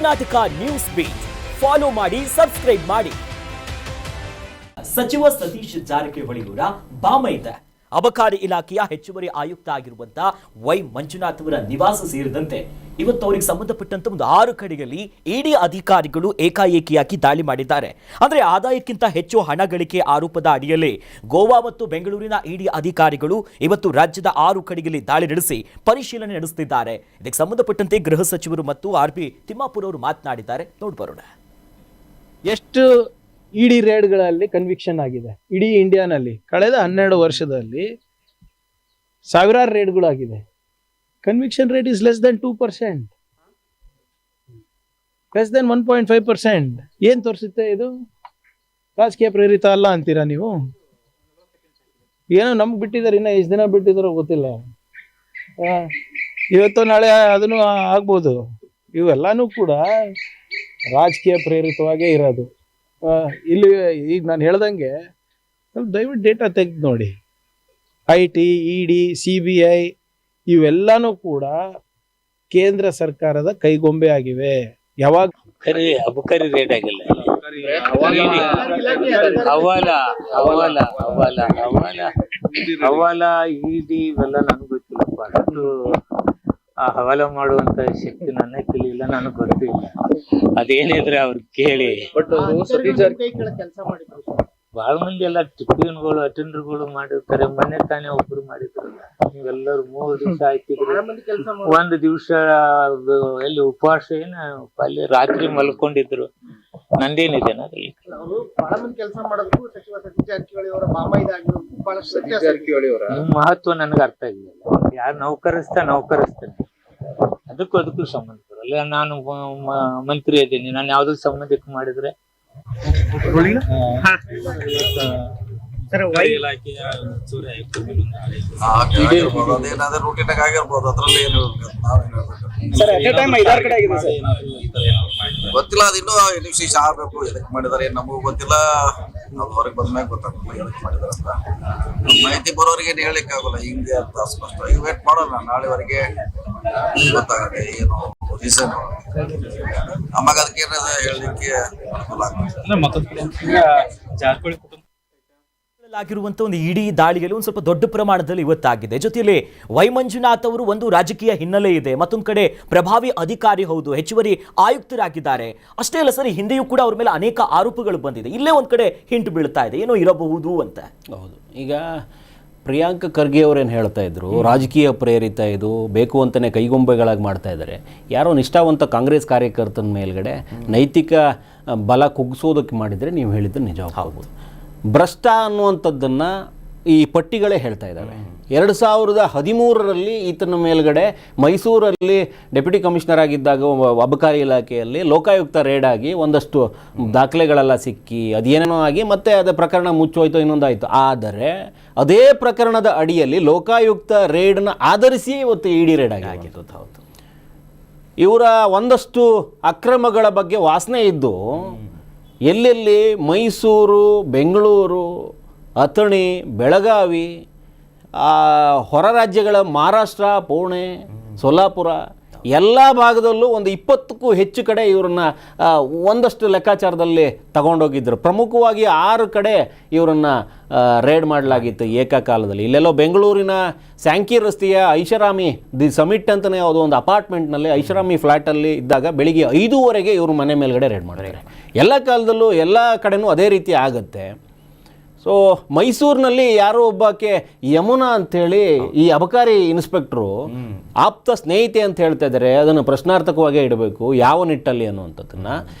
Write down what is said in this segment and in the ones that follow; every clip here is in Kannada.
ಕರ್ನಾಟಕ ನ್ಯೂಸ್ ಬೀಟ್ ಫಾಲೋ ಮಾಡಿ, ಸಬ್ಸ್ಕ್ರೈಬ್ ಮಾಡಿ. ಸಚಿವ ಸತೀಶ್ ಜಾರಕಿಹೊಳಿಯವರ ಬಾಮೈದ ಅಬಕಾರಿ ಇಲಾಖೆಯ ಹೆಚ್ಚುವರಿ ಆಯುಕ್ತ ಆಗಿರುವಂತಹ ವೈ ಮಂಜುನಾಥ್ ಅವರ ನಿವಾಸ ಸೇರಿದಂತೆ ಇವತ್ತು ಅವರಿಗೆ ಸಂಬಂಧಪಟ್ಟಂತ ಒಂದು 6 ಕಡೆಯಲ್ಲಿ ಇಡಿ ಅಧಿಕಾರಿಗಳು ಏಕಾಏಕಿಯಾಗಿ ದಾಳಿ ಮಾಡಿದ್ದಾರೆ. ಅಂದ್ರೆ ಆದಾಯಕ್ಕಿಂತ ಹೆಚ್ಚು ಹಣ ಗಳಿಕೆ ಆರೋಪದ ಅಡಿಯಲ್ಲಿ ಗೋವಾ ಮತ್ತು ಬೆಂಗಳೂರಿನ ಇಡಿ ಅಧಿಕಾರಿಗಳು ಇವತ್ತು ರಾಜ್ಯದ 6 ಕಡೆಯಲ್ಲಿ ದಾಳಿ ನಡೆಸಿ ಪರಿಶೀಲನೆ ನಡೆಸುತ್ತಿದ್ದಾರೆ. ಇದಕ್ಕೆ ಸಂಬಂಧಪಟ್ಟಂತೆ ಗೃಹ ಸಚಿವರು ಮತ್ತು ಆರ್.ಬಿ. ತಿಮ್ಮಾಪುರ್ ಅವರು ಮಾತನಾಡಿದ್ದಾರೆ. ನೋಡ್ಬರೋಣ. ಎಷ್ಟು ಇಡಿ ರೇಡ್ಗಳಲ್ಲಿ ಕನ್ವಿಕ್ಷನ್ ಆಗಿದೆ ಇಡೀ ಇಂಡಿಯಾನಲ್ಲಿ ಕಳೆದ 12 ವರ್ಷದಲ್ಲಿ ಸಾವಿರಾರು ರೇಡ್ಗಳು ಆಗಿದೆ. Conviction rate is less than 2%, less than 1.5%. ಏನ್ ತೋರಿಸುತ್ತೆ ಇದು? ರಾಜಕೀಯ ಪ್ರೇರಿತ ಅಲ್ಲ ಅಂತೀರಾ ನೀವು? ಏನೋ ನಮ್ಗೆ ಬಿಟ್ಟಿದ್ದಾರೆ, ಇನ್ನ ಎಷ್ಟು ದಿನ ಬಿಟ್ಟಿದಾರೋ ಗೊತ್ತಿಲ್ಲ. ಇವತ್ತು ನಾಳೆ ಅದನ್ನು ಆಗ್ಬೋದು. ಇವೆಲ್ಲಾನು ಕೂಡ ರಾಜಕೀಯ ಪ್ರೇರಿತವಾಗೇ ಇರೋದು. ಇಲ್ಲಿ ಈಗ ನಾನು ಹೇಳ್ದಂಗೆ ಸ್ವಲ್ಪ ದಯವಿಟ್ಟು ಡೇಟಾ ತೆಗೆದು ನೋಡಿ. IT, ED, CBI ಇವೆಲ್ಲಾನು ಕೂಡ ಕೇಂದ್ರ ಸರ್ಕಾರದ ಕೈಗೊಂಬೆ ಆಗಿವೆ. ಯಾವಾಗ ಅಬಕಾರಿ ರೇಟ್ ಆಗಿಲ್ಲ, ಹವಾಲ ಇಡಿ ಇವೆಲ್ಲ ನನಗೆ ಗೊತ್ತಿಲ್ಲಪ್ಪ. ಅದು ಆ ಹವಾಲ ಮಾಡುವಂತ ಶಕ್ತಿ ನನ್ನ ಕೈಲಿಲ್ಲ, ನನಗೆ ಗೊತ್ತಿಲ್ಲ. ಅದೇನಿದ್ರೆ ಅವ್ರು ಕೇಳಿ. ಬಹಳ ಮಂದಿ ಎಲ್ಲ ಟಿಪ್ಪಿನ್ಗಳು ಅಟೆಂಡರ್ಗಳು ಮಾಡಿರ್ತಾರೆ. ಮೊನ್ನೆ ತಾನೇ ಒಬ್ರು ಮಾಡಿದ್ರಲ್ಲ, ನೀವೆಲ್ಲರೂ 3 ದಿವಸ ಆಯ್ತಿದ್ರು. 1 ದಿವಸ ಎಲ್ಲಿ ಉಪವಾಸ ಅಲ್ಲಿ ರಾತ್ರಿ ಮಲ್ಕೊಂಡಿದ್ರು. ನಂದೇನಿದೆ ಮಹತ್ವ ನನಗೆ ಅರ್ಥ ಆಗಿಲ್ಲ. ಯಾರು ನೌಕರಿಸ್ತಾನೆ ಅದಕ್ಕೂ ಸಂಬಂಧ ಬರಲ್ಲ. ನಾನು ಮಂತ್ರಿ ಇದ್ದೀನಿ, ನಾನು ಯಾವ್ದು ಸಂಬಂಧಕ್ಕೆ ಮಾಡಿದ್ರೆ ಗೊತ್ತಿಲ್ಲ. ಅದು ಇನ್ನೂ ನಿಮಿಷ ಆಗ್ಬೇಕು. ಎದಕ್ ಮಾಡಿದಾರೆ ನಮಗೂ ಗೊತ್ತಿಲ್ಲ. ಅದು ಹೊರಗೆ ಬಂದ್ಮ್ಯಾಗ ಗೊತ್ತಾಗಲ್ಲ ಎದಕ್ ಮಾಡಿದಾರೆ ಅಂತ. ಮಾಹಿತಿ ಬರೋರಿಗೆ ಏನು ಹೇಳಿಕ್ ಆಗೋಲ್ಲ ಹಿಂಗೆ ಅಂತ ಸ್ಪಷ್ಟ. ಈಗ ವೇಟ್ ಮಾಡೋಣ, ನಾಳೆವರೆಗೆ ಗೊತ್ತಾಗುತ್ತೆ ಏನು ರೀಸನ್. ನಮಗ ಅದಕ್ಕೆ ಹೇಳಲಿಕ್ಕೆ ಆಗಿರುವಂತಹ ಒಂದು ಇಡಿ ದಾಳಿಯಲ್ಲಿ ಒಂದು ಸ್ವಲ್ಪ ದೊಡ್ಡ ಪ್ರಮಾಣದಲ್ಲಿ ಇವತ್ತಾಗಿದೆ. ಜೊತೆಯಲ್ಲಿ ವೈ ಮಂಜುನಾಥ್ ಅವರು ಒಂದು ರಾಜಕೀಯ ಹಿನ್ನೆಲೆ ಇದೆ, ಮತ್ತೊಂದು ಕಡೆ ಪ್ರಭಾವಿ ಅಧಿಕಾರಿ ಹೌದು, ಹೆಚ್ಚುವರಿ ಆಯುಕ್ತರಾಗಿದ್ದಾರೆ. ಅಷ್ಟೇ ಅಲ್ಲ ಸರ್, ಹಿಂದೆಯೂ ಕೂಡ ಅವ್ರ ಮೇಲೆ ಅನೇಕ ಆರೋಪಗಳು ಬಂದಿದೆ. ಇಲ್ಲೇ ಒಂದ್ ಕಡೆ ಹಿಂಟು ಬೀಳ್ತಾ ಇದೆ, ಏನೋ ಇರಬಹುದು ಅಂತ. ಹೌದು. ಈಗ ಪ್ರಿಯಾಂಕ ಖರ್ಗೆ ಅವರೇನು ಹೇಳ್ತಾ ಇದ್ರು, ರಾಜಕೀಯ ಪ್ರೇರಿತ ಇದು, ಬೇಕು ಅಂತಲೇ ಕೈಗೊಂಬೆಗಳಾಗಿ ಮಾಡ್ತಾ ಇದ್ದಾರೆ. ಯಾರೋ ನಿಷ್ಠಾವಂತ ಕಾಂಗ್ರೆಸ್ ಕಾರ್ಯಕರ್ತನ ಮೇಲ್ಗಡೆ ನೈತಿಕ ಬಲ ಕುಗ್ಸೋದಕ್ಕೆ ಮಾಡಿದರೆ ನೀವು ಹೇಳಿದ್ದು ನಿಜ ಆಗ್ಬೋದು. ಭ್ರಷ್ಟ ಅನ್ನುವಂಥದ್ದನ್ನು ಈ ಪಟ್ಟಿಗಳೇ ಹೇಳ್ತಾ ಇದ್ದಾವೆ. 2013ರಲ್ಲಿ ಈತನ ಮೇಲ್ಗಡೆ ಮೈಸೂರಲ್ಲಿ ಡೆಪ್ಯೂಟಿ ಕಮಿಷನರ್ ಆಗಿದ್ದಾಗ ಅಬಕಾರಿ ಇಲಾಖೆಯಲ್ಲಿ ಲೋಕಾಯುಕ್ತ ರೇಡ್ ಆಗಿ ಒಂದಷ್ಟು ದಾಖಲೆಗಳೆಲ್ಲ ಸಿಕ್ಕಿ ಅದೇನೇನೋ ಆಗಿ ಮತ್ತೆ ಅದೇ ಪ್ರಕರಣ ಮುಚ್ಚೋಯ್ತು, ಇನ್ನೊಂದಾಯಿತು. ಆದರೆ ಅದೇ ಪ್ರಕರಣದ ಅಡಿಯಲ್ಲಿ ಲೋಕಾಯುಕ್ತ ರೇಡ್ನ ಆಧರಿಸಿ ಇವತ್ತು ಇಡಿ ರೇಡ್ ಆಗಿತ್ತು. ಹೌದು. ಇವರ ಒಂದಷ್ಟು ಅಕ್ರಮಗಳ ಬಗ್ಗೆ ವಾಸನೆ ಇದ್ದು ಎಲ್ಲೆಲ್ಲಿ ಮೈಸೂರು, ಬೆಂಗಳೂರು, ಅಥಣಿ, ಬೆಳಗಾವಿ, ಹೊರ ರಾಜ್ಯಗಳ ಮಹಾರಾಷ್ಟ್ರ, ಪುಣೆ, ಸೊಲ್ಲಾಪುರ ಎಲ್ಲ ಭಾಗದಲ್ಲೂ ಒಂದು 20ಕ್ಕೂ ಹೆಚ್ಚು ಕಡೆ ಇವರನ್ನು ಒಂದಷ್ಟು ಲೆಕ್ಕಾಚಾರದಲ್ಲಿ ತಗೊಂಡೋಗಿದ್ದರು. ಪ್ರಮುಖವಾಗಿ 6 ಕಡೆ ಇವರನ್ನು ರೇಡ್ ಮಾಡಲಾಗಿತ್ತು ಏಕಕಾಲದಲ್ಲಿ. ಇಲ್ಲೆಲ್ಲೋ ಬೆಂಗಳೂರಿನ ಸ್ಯಾಂಕಿ ರಸ್ತೆಯ ಐಷಾರಾಮಿ ದಿ ಸಮಿಟ್ ಅಂತಲೇ ಯಾವುದೋ ಒಂದು ಅಪಾರ್ಟ್ಮೆಂಟ್ನಲ್ಲಿ ಐಷಾರಾಮಿ ಫ್ಲ್ಯಾಟಲ್ಲಿ ಇದ್ದಾಗ ಬೆಳಿಗ್ಗೆ 5:30ಗೆ ಇವರು ಮನೆ ಮೇಲ್ಗಡೆ ರೇಡ್ ಮಾಡಿದ್ದಾರೆ. ಎಲ್ಲ ಕಾಲದಲ್ಲೂ ಎಲ್ಲ ಕಡೆನೂ ಅದೇ ರೀತಿ ಆಗುತ್ತೆ. ಸೊ ಮೈಸೂರಿನಲ್ಲಿ ಯಾರೋ ಒಬ್ಬಕ್ಕೆ ಯಮುನಾ ಅಂಥೇಳಿ ಈ ಅಬಕಾರಿ ಇನ್ಸ್ಪೆಕ್ಟ್ರು ಆಪ್ತ ಸ್ನೇಹಿತೆ ಅಂತ ಹೇಳ್ತಾ ಇದ್ದಾರೆ. ಅದನ್ನು ಪ್ರಶ್ನಾರ್ಥಕವಾಗೇ ಇಡಬೇಕು, ಯಾವ ನಿಟ್ಟಲ್ಲಿ ಅನ್ನುವಂಥದ್ದನ್ನು.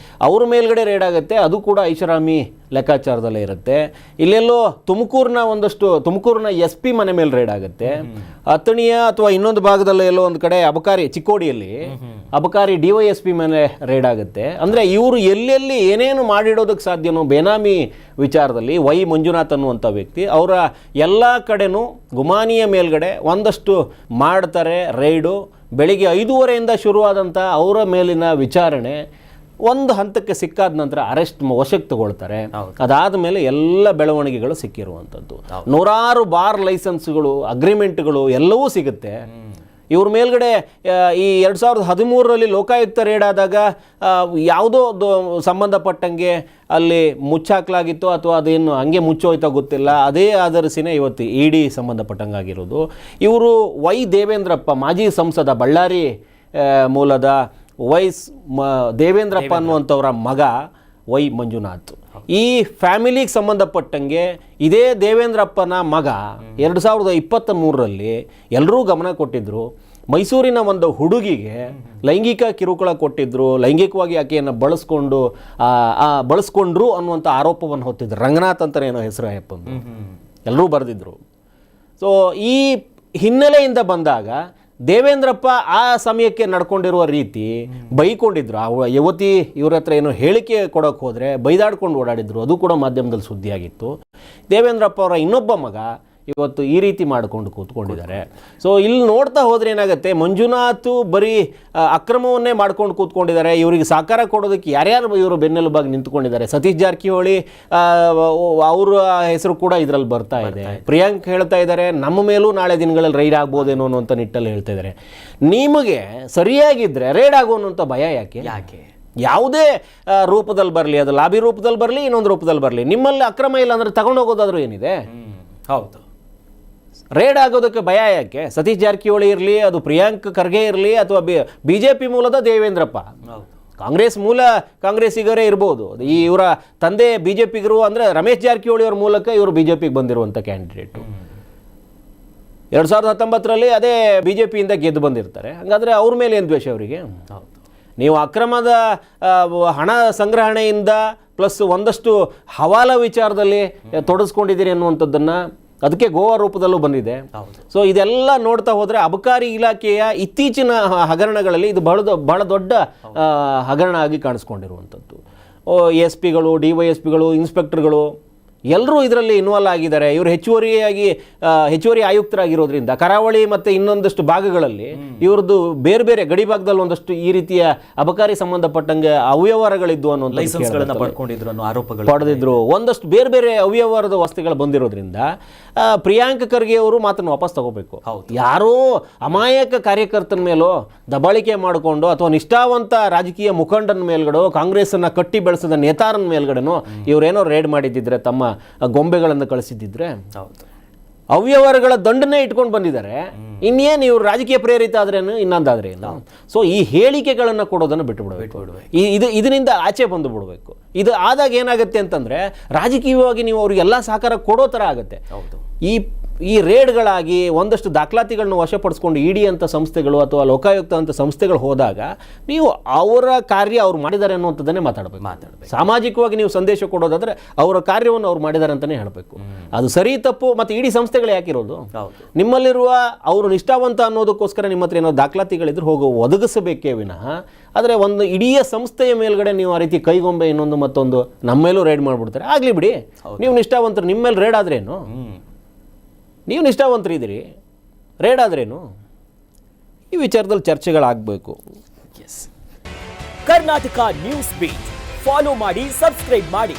ಅವ್ರ ಮೇಲ್ಗಡೆ ರೇಡ್ ಆಗುತ್ತೆ, ಅದು ಕೂಡ ಐಷಾರಾಮಿ ಲೆಕ್ಕಾಚಾರದಲ್ಲೇ ಇರುತ್ತೆ. ಇಲ್ಲೆಲ್ಲೋ ತುಮಕೂರಿನ SP ಮನೆ ಮೇಲೆ ರೇಡ್ ಆಗುತ್ತೆ. ಅಥಣಿಯ ಅಥವಾ ಇನ್ನೊಂದು ಭಾಗದಲ್ಲೇ ಎಲ್ಲೋ ಒಂದು ಕಡೆ ಅಬಕಾರಿ ಚಿಕ್ಕೋಡಿಯಲ್ಲಿ ಅಬಕಾರಿ DYSP ಮೇಲೆ ರೇಡ್ ಆಗುತ್ತೆ. ಅಂದರೆ ಇವರು ಎಲ್ಲೆಲ್ಲಿ ಏನೇನು ಮಾಡಿಡೋದಕ್ಕೆ ಸಾಧ್ಯನೋ ಬೇನಾಮಿ ವಿಚಾರದಲ್ಲಿ ವೈ ಮಂಜುನಾಥ್ ಅನ್ನುವಂಥ ವ್ಯಕ್ತಿ ಅವರ ಎಲ್ಲ ಕಡೆನೂ ಗುಮಾನಿಯ ಮೇಲ್ಗಡೆ ಒಂದಷ್ಟು ಮಾಡ್ತಾರೆ ರೈಡು. ಬೆಳಿಗ್ಗೆ 5:30ಯಿಂದ ಶುರುವಾದಂಥ ಅವರ ಮೇಲಿನ ವಿಚಾರಣೆ ಒಂದು ಹಂತಕ್ಕೆ ಸಿಕ್ಕಾದ ನಂತರ ಅರೆಸ್ಟ್ ವಶಕ್ಕೆ ತಗೊಳ್ತಾರೆ. ಅದಾದ ಮೇಲೆ ಎಲ್ಲ ಬೆಳವಣಿಗೆಗಳು ಸಿಕ್ಕಿರುವಂಥದ್ದು. 100 ಬಾರ್ ಲೈಸೆನ್ಸ್ಗಳು, ಅಗ್ರಿಮೆಂಟ್ಗಳು ಎಲ್ಲವೂ ಸಿಗುತ್ತೆ. ಇವ್ರ ಮೇಲ್ಗಡೆ ಈ 2013ರಲ್ಲಿ ಲೋಕಾಯುಕ್ತ ರೇಡ್ ಆದಾಗ ಯಾವುದೋ ಸಂಬಂಧಪಟ್ಟಂಗೆ ಅಲ್ಲಿ ಮುಚ್ಚಾಕ್ಲಾಗಿತ್ತು ಅಥವಾ ಅದೇನು ಹಂಗೆ ಮುಚ್ಚೋಯ್ತೋ ಗೊತ್ತಿಲ್ಲ, ಅದೇ ಆಧರಿಸಿನೇ ಇವತ್ತು ಇಡಿ ಸಂಬಂಧಪಟ್ಟಂಗಾಗಿರೋದು. ಇವರು ವೈ ದೇವೇಂದ್ರಪ್ಪ, ಮಾಜಿ ಸಂಸದ, ಬಳ್ಳಾರಿ ಮೂಲದ ದೇವೇಂದ್ರಪ್ಪ ಅನ್ನುವಂಥವ್ರ ಮಗ ವೈ ಮಂಜುನಾಥ್. ಈ ಫ್ಯಾಮಿಲಿಗೆ ಸಂಬಂಧಪಟ್ಟಂಗೆ ಇದೇ ದೇವೇಂದ್ರಪ್ಪನ ಮಗ 2023ರಲ್ಲಿ ಎಲ್ಲರೂ ಗಮನ ಕೊಟ್ಟಿದ್ದರು. ಮೈಸೂರಿನ ಒಂದು ಹುಡುಗಿಗೆ ಲೈಂಗಿಕ ಕಿರುಕುಳ ಕೊಟ್ಟಿದ್ರು, ಲೈಂಗಿಕವಾಗಿ ಆಕೆಯನ್ನು ಬಳಸ್ಕೊಂಡ್ರು ಅನ್ನುವಂಥ ಆರೋಪವನ್ನು ಹೊತ್ತಿದ್ರು. ರಂಗನಾಥ್ ಅಂತಾನೆ ಏನೋ ಹೆಸರು ಅಯ್ಯಪ್ಪಂದು ಎಲ್ಲರೂ ಬರೆದಿದ್ರು. ಸೊ ಈ ಹಿನ್ನೆಲೆಯಿಂದ ಬಂದಾಗ ದೇವೇಂದ್ರಪ್ಪ ಆ ಸಮಯಕ್ಕೆ ನಡ್ಕೊಂಡಿರುವ ರೀತಿ ಬೈಕೊಂಡಿದ್ರು. ಆ ಯುವತಿ ಇವ್ರ ಹತ್ರ ಏನೋ ಹೇಳಿಕೆ ಕೊಡೋಕೆ ಹೋದರೆ ಬೈದಾಡ್ಕೊಂಡು ಓಡಾಡಿದ್ರು, ಅದು ಕೂಡ ಮಾಧ್ಯಮದಲ್ಲಿ ಸುದ್ದಿಯಾಗಿತ್ತು. ದೇವೇಂದ್ರಪ್ಪ ಅವರ ಇನ್ನೊಬ್ಬ ಮಗ ಇವತ್ತು ಈ ರೀತಿ ಮಾಡಿಕೊಂಡು ಕೂತ್ಕೊಂಡಿದ್ದಾರೆ. ಸೊ ಇಲ್ಲಿ ನೋಡ್ತಾ ಹೋದ್ರೆ ಏನಾಗುತ್ತೆ, ಮಂಜುನಾಥ್ ಬರೀ ಅಕ್ರಮವನ್ನೇ ಮಾಡ್ಕೊಂಡು ಕೂತ್ಕೊಂಡಿದ್ದಾರೆ. ಇವರಿಗೆ ಸಹಕಾರ ಕೊಡೋದಕ್ಕೆ ಯಾರ್ಯಾರು ಇವರು ಬೆನ್ನೆಲುಬಾಗಿ ನಿಂತ್ಕೊಂಡಿದ್ದಾರೆ. ಸತೀಶ್ ಜಾರಕಿಹೊಳಿ ಅವರ ಹೆಸರು ಕೂಡ ಇದರಲ್ಲಿ ಬರ್ತಾ ಇದೆ. ಪ್ರಿಯಾಂಕ್ ಹೇಳ್ತಾ ಇದ್ದಾರೆ ನಮ್ಮ ಮೇಲೂ ನಾಳೆ ದಿನಗಳಲ್ಲಿ ರೈಡ್ ಆಗ್ಬೋದೇನೋ ಅನ್ನೋಂಥ ನಿಟ್ಟಲ್ಲಿ ಹೇಳ್ತಾ ಇದ್ದಾರೆ. ನಿಮಗೆ ಸರಿಯಾಗಿದ್ದರೆ ರೈಡ್ ಆಗುವಂಥ ಭಯ ಯಾಕೆ? ಯಾವುದೇ ರೂಪದಲ್ಲಿ ಬರಲಿ, ಅದು ಲಾಬಿ ರೂಪದಲ್ಲಿ ಬರಲಿ, ಇನ್ನೊಂದು ರೂಪದಲ್ಲಿ ಬರಲಿ, ನಿಮ್ಮಲ್ಲಿ ಅಕ್ರಮ ಇಲ್ಲ ಅಂದರೆ ತಗೊಂಡೋಗೋದಾದ್ರೂ ಏನಿದೆ? ಹೌದು, ರೇಡ್ ಆಗೋದಕ್ಕೆ ಭಯ ಯಾಕೆ? ಸತೀಶ್ ಜಾರಕಿಹೊಳಿ ಇರಲಿ, ಅದು ಪ್ರಿಯಾಂಕ್ ಖರ್ಗೆ ಇರಲಿ, ಅಥವಾ ಬಿಜೆಪಿ ಮೂಲದ ದೇವೇಂದ್ರಪ್ಪ, ಕಾಂಗ್ರೆಸ್ಸಿಗರೇ ಇರ್ಬೋದು. ಇವರ ತಂದೆ ಬಿಜೆಪಿಗರು ಅಂದರೆ ರಮೇಶ್ ಜಾರಕಿಹೊಳಿ ಅವರ ಮೂಲಕ ಇವರು ಬಿಜೆಪಿಗೆ ಬಂದಿರುವಂಥ ಕ್ಯಾಂಡಿಡೇಟು. 2019ರಲ್ಲಿ ಅದೇ ಬಿಜೆಪಿಯಿಂದ ಗೆದ್ದು ಬಂದಿರ್ತಾರೆ. ಹಾಗಾದರೆ ಅವ್ರ ಮೇಲೆ ಏನು ದ್ವೇಷ ಅವರಿಗೆ? ನೀವು ಅಕ್ರಮದ ಹಣ ಸಂಗ್ರಹಣೆಯಿಂದ ಪ್ಲಸ್ ಒಂದಷ್ಟು ಹವಾಲ ವಿಚಾರದಲ್ಲಿ ತೊಡಗಿಸ್ಕೊಂಡಿದ್ದೀರಿ ಅನ್ನುವಂಥದ್ದನ್ನು, ಅದಕ್ಕೆ ಗೋವಾ ರೂಪದಲ್ಲೂ ಬಂದಿದೆ. ಸೊ ಇದೆಲ್ಲ ನೋಡ್ತಾ ಹೋದರೆ ಅಬಕಾರಿ ಇಲಾಖೆಯ ಇತ್ತೀಚಿನ ಹಗರಣಗಳಲ್ಲಿ ಇದು ಬಹಳ ದೊಡ್ಡ ಹಗರಣ ಆಗಿ ಕಾಣಿಸ್ಕೊಂಡಿರುವಂಥದ್ದು. SP ಗಳು, DYSPಗಳು, ಇನ್ಸ್ಪೆಕ್ಟರ್ಗಳು ಎಲ್ಲರೂ ಇದರಲ್ಲಿ ಇನ್ವಾಲ್ವ್ ಆಗಿದ್ದಾರೆ. ಇವರು ಹೆಚ್ಚುವರಿ ಆಯುಕ್ತರಾಗಿರೋದ್ರಿಂದ ಕರಾವಳಿ ಮತ್ತು ಇನ್ನೊಂದಷ್ಟು ಭಾಗಗಳಲ್ಲಿ ಇವ್ರದ್ದು ಬೇರೆ ಬೇರೆ ಗಡಿ ಭಾಗದಲ್ಲಿ ಒಂದಷ್ಟು ಈ ರೀತಿಯ ಅಬಕಾರಿ ಸಂಬಂಧಪಟ್ಟಂಗೆ ಅವ್ಯವಹಾರಗಳಿದ್ವು ಅನ್ನೋ ಲೈಸೆನ್ಸ್ಗಳನ್ನು ಪಡ್ಕೊಂಡಿದ್ರು ಅನ್ನೋ ಆರೋಪಗಳು ಪಡೆದಿದ್ರು. ಒಂದಷ್ಟು ಬೇರೆ ಬೇರೆ ಅವ್ಯವಹಾರದ ವಸ್ತುಗಳು ಬಂದಿರೋದ್ರಿಂದ ಪ್ರಿಯಾಂಕ್ ಖರ್ಗೆ ಅವರು ಮಾತನ್ನು ವಾಪಸ್ ತಗೋಬೇಕು. ಯಾರೋ ಅಮಾಯಕ ಕಾರ್ಯಕರ್ತನ ಮೇಲೋ ದಬ್ಬಾಳಿಕೆ ಮಾಡಿಕೊಂಡು ಅಥವಾ ನಿಷ್ಠಾವಂತ ರಾಜಕೀಯ ಮುಖಂಡನ ಮೇಲ್ಗಡೆ, ಕಾಂಗ್ರೆಸ್ಸನ್ನು ಕಟ್ಟಿ ಬೆಳೆಸಿದ ನೇತಾರನ ಮೇಲ್ಗಡೆನೋ ಇವರೇನೋ ರೇಡ್ ಮಾಡಿದ್ದಿದ್ರೆ, ತಮ್ಮ ಗೊಂಬೆಗಳನ್ನು ಕಳಿಸಿದ್ದಿದ್ರೆ, ಅವ್ಯವಹಾರಗಳ ದಂಡನೆ ಇಟ್ಕೊಂಡು ಬಂದಿದ್ದಾರೆ. ಇನ್ನೇನು ಇವರು ರಾಜಕೀಯ ಪ್ರೇರಿತ ಆದ್ರೇನು, ಇನ್ನೊಂದಾದ್ರೆ ಇಲ್ಲ. ಸೊ ಈ ಹೇಳಿಕೆಗಳನ್ನು ಕೊಡೋದನ್ನು ಬಿಟ್ಟುಬಿಡಬೇಕು. ಇದರಿಂದ ಆಚೆ ಬಂದು ಬಿಡಬೇಕು. ಇದು ಆದಾಗ ಏನಾಗುತ್ತೆ ಅಂತಂದ್ರೆ ರಾಜಕೀಯವಾಗಿ ನೀವು ಅವ್ರಿಗೆಲ್ಲ ಸಹಕಾರ ಕೊಡೋ ಥರ ಆಗುತ್ತೆ. ಈ ರೇಡ್ಗಳಾಗಿ ಒಂದಷ್ಟು ದಾಖಲಾತಿಗಳನ್ನ ವಶಪಡಿಸ್ಕೊಂಡು ಇಡಿ ಅಂತ ಸಂಸ್ಥೆಗಳು ಅಥವಾ ಲೋಕಾಯುಕ್ತ ಅಂತ ಸಂಸ್ಥೆಗಳು ಹೋದಾಗ ನೀವು ಅವರ ಕಾರ್ಯ ಅವ್ರು ಮಾಡಿದ್ದಾರೆ ಅನ್ನುವಂಥದ್ದನ್ನೇ ಮಾತಾಡಬೇಕು. ಸಾಮಾಜಿಕವಾಗಿ ನೀವು ಸಂದೇಶ ಕೊಡೋದಾದ್ರೆ ಅವರ ಕಾರ್ಯವನ್ನು ಅವ್ರು ಮಾಡಿದ್ದಾರೆ ಅಂತಲೇ ಹೇಳಬೇಕು. ಅದು ಸರಿ ತಪ್ಪು ಮತ್ತು ಇಡಿ ಸಂಸ್ಥೆಗಳು ಯಾಕಿರೋದು? ನಿಮ್ಮಲ್ಲಿರುವ ಅವರು ನಿಷ್ಠಾವಂತ ಅನ್ನೋದಕ್ಕೋಸ್ಕರ ನಿಮ್ಮ ಹತ್ರ ಏನೋ ದಾಖಲಾತಿಗಳಿದ್ರೆ ಹೋಗೋ ಒದಗಿಸಬೇಕೇ ವಿನಃ, ಆದರೆ ಒಂದು ಇಡೀ ಸಂಸ್ಥೆಯ ಮೇಲ್ಗಡೆ ನೀವು ಆ ರೀತಿ ಕೈಗೊಂಬೆ ಇನ್ನೊಂದು ಮತ್ತೊಂದು ನಮ್ಮ ಮೇಲೂ ರೇಡ್ ಮಾಡಿಬಿಡ್ತಾರೆ. ಆಗಲಿ ಬಿಡಿ, ನೀವು ನಿಷ್ಠಾವಂತರು, ನಿಮ್ಮ ಮೇಲೆ ರೇಡ್ ಆದ್ರೇನು? ನೀವು ನಿಷ್ಠಾವಂತರಿದ್ದೀರಿ, ರೇಡ್ ಆದ್ರೇನು? ಈ ವಿಚಾರದಲ್ಲಿ ಚರ್ಚೆಗಳಾಗಬೇಕು. ಕರ್ನಾಟಕ ನ್ಯೂಸ್ ಬೀಟ್ ಫಾಲೋ ಮಾಡಿ, ಸಬ್ಸ್ಕ್ರೈಬ್ ಮಾಡಿ.